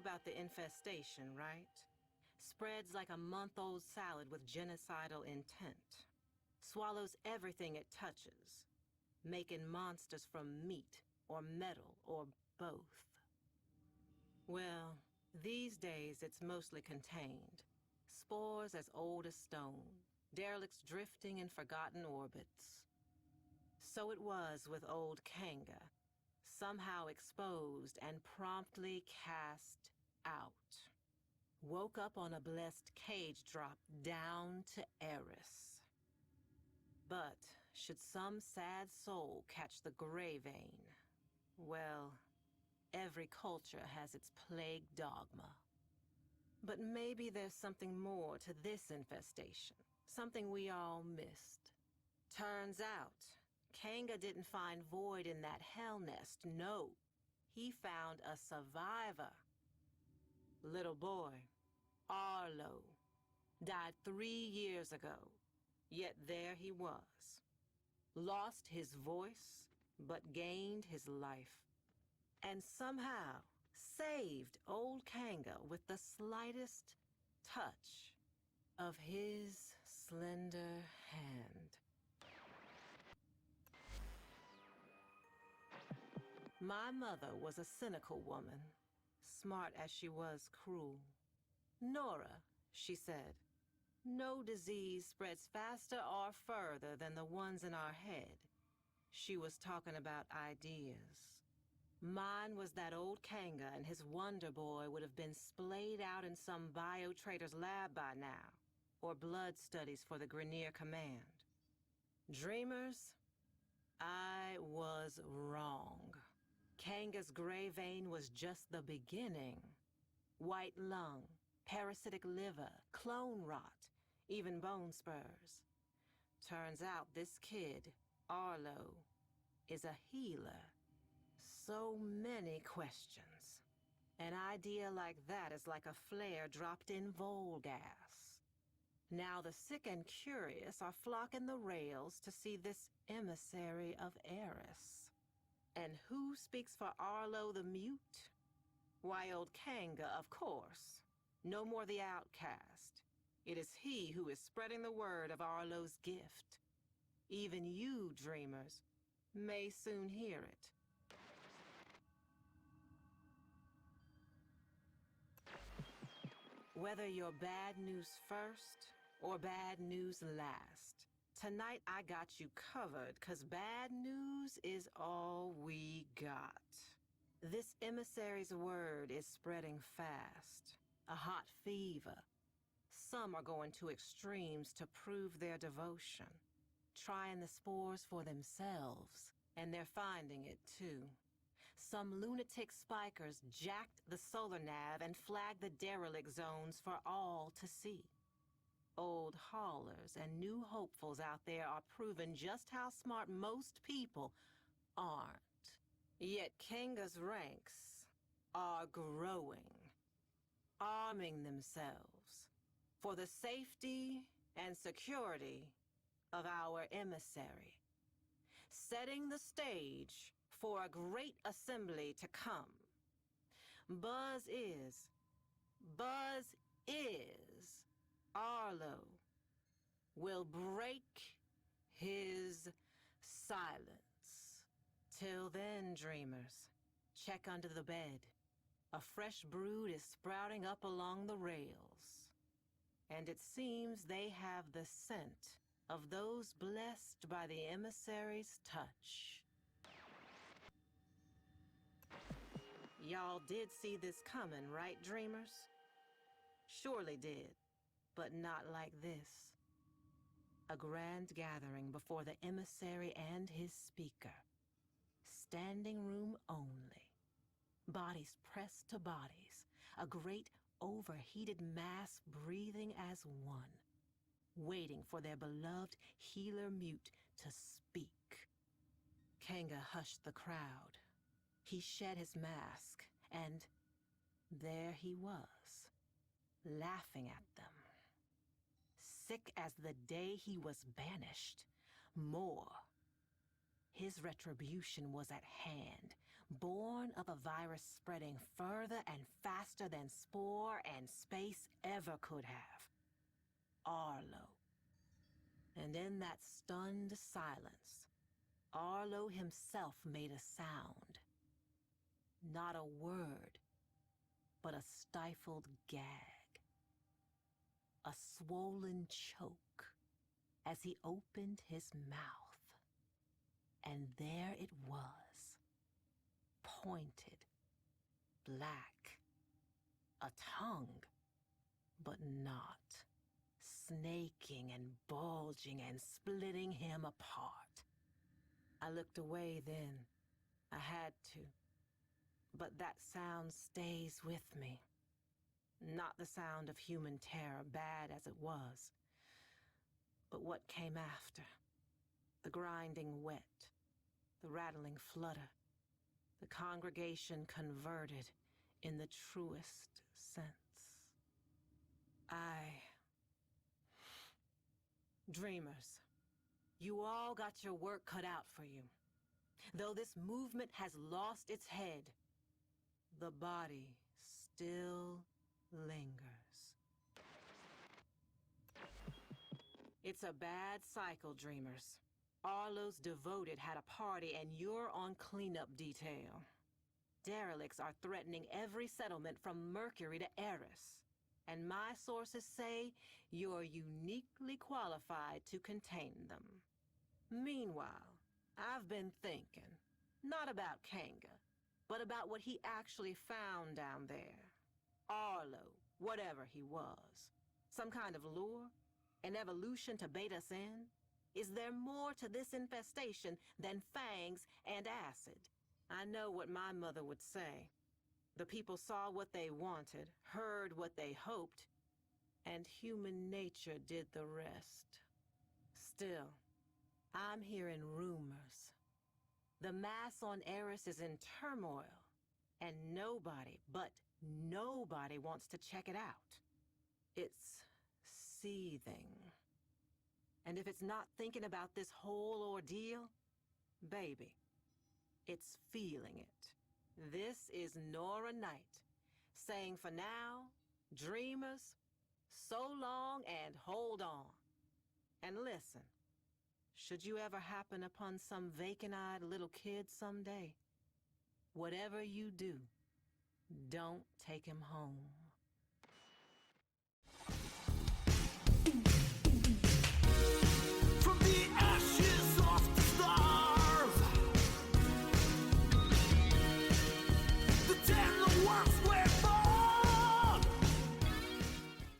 about the infestation, right? Spreads like a month-old salad with genocidal intent. Swallows everything it touches, making monsters from meat or metal or both. Well, these days it's mostly contained. Spores as old as stone, derelicts drifting in forgotten orbits. So it was with old Kanga, somehow exposed and promptly cast out. Woke up on a blessed cage drop down to Eris. But should some sad soul catch the gray vein, well, every culture has its plague dogma. But maybe there's something more to this infestation, something we all missed. Turns out, Kanga didn't find void in that hell nest, no. He found a survivor. Little boy, Arlo, died 3 years ago, yet there he was. Lost his voice, but gained his life. And somehow saved old Kanga with the slightest touch of his slender hand. My mother was a cynical woman, smart as she was cruel. Nora, she said, no disease spreads faster or further than the ones in our head. She was talking about ideas. Mine was that old Kanga and his Wonder Boy would have been splayed out in some bio-trader's lab by now, or blood studies for the Grineer command. Dreamers, I was wrong. Kanga's gray vein was just the beginning. White lung, parasitic liver, clone rot, even bone spurs. Turns out this kid, Arlo, is a healer. So many questions. An idea like that is like a flare dropped in Volgas. Now the sick and curious are flocking the rails to see this emissary of Eris. And who speaks for Arlo the Mute? Why, old Kanga, of course. No more the outcast. It is he who is spreading the word of Arlo's gift. Even you, dreamers, may soon hear it. Whether you're bad news first or bad news last, tonight I got you covered, 'cause bad news is all we got. This emissary's word is spreading fast. A hot fever. Some are going to extremes to prove their devotion, trying the spores for themselves, and they're finding it too. Some lunatic spikers jacked the solar nav and flagged the derelict zones for all to see. Old haulers and new hopefuls out there are proving just how smart most people aren't. Yet Kanga's ranks are growing, arming themselves for the safety and security of our emissary, setting the stage for a great assembly to come. Buzz is, Arlo will break his silence. Till then, dreamers, check under the bed. A fresh brood is sprouting up along the rails. And it seems they have the scent of those blessed by the emissary's touch. Y'all did see this coming, right, dreamers? Surely did, but not like this. A grand gathering before the emissary and his speaker. Standing room only. Bodies pressed to bodies. A great overheated mass breathing as one. Waiting for their beloved healer mute to speak. Kanga hushed the crowd. He shed his mask, and there he was, laughing at them. Sick as the day he was banished. More. His retribution was at hand, born of a virus spreading further and faster than spore and space ever could have. Arlo. And in that stunned silence, Arlo himself made a sound. Not a word, but a stifled gag. A swollen choke as he opened his mouth. And there it was, pointed, black, a tongue, but not, snaking and bulging and splitting him apart. I looked away then. I had to. But that sound stays with me. Not the sound of human terror, bad as it was, but what came after. The grinding wet, the rattling flutter, the congregation converted in the truest sense. Dreamers, you all got your work cut out for you. Though this movement has lost its head, the body still lingers. It's a bad cycle, dreamers. Arlo's devoted had a party and you're on cleanup detail. Derelicts are threatening every settlement from Mercury to Eris. And my sources say you're uniquely qualified to contain them. Meanwhile, I've been thinking, not about Kanga, but about what he actually found down there. Arlo, whatever he was. Some kind of lure? An evolution to bait us in? Is there more to this infestation than fangs and acid? I know what my mother would say. The people saw what they wanted, heard what they hoped, and human nature did the rest. Still, I'm hearing rumors. The mass on Eris is in turmoil, and nobody, but nobody wants to check it out. It's seething. And if it's not thinking about this whole ordeal, baby, it's feeling it. This is Nora Knight, saying for now, dreamers, so long and hold on. And listen, should you ever happen upon some vacant-eyed little kid someday, whatever you do, don't take him home.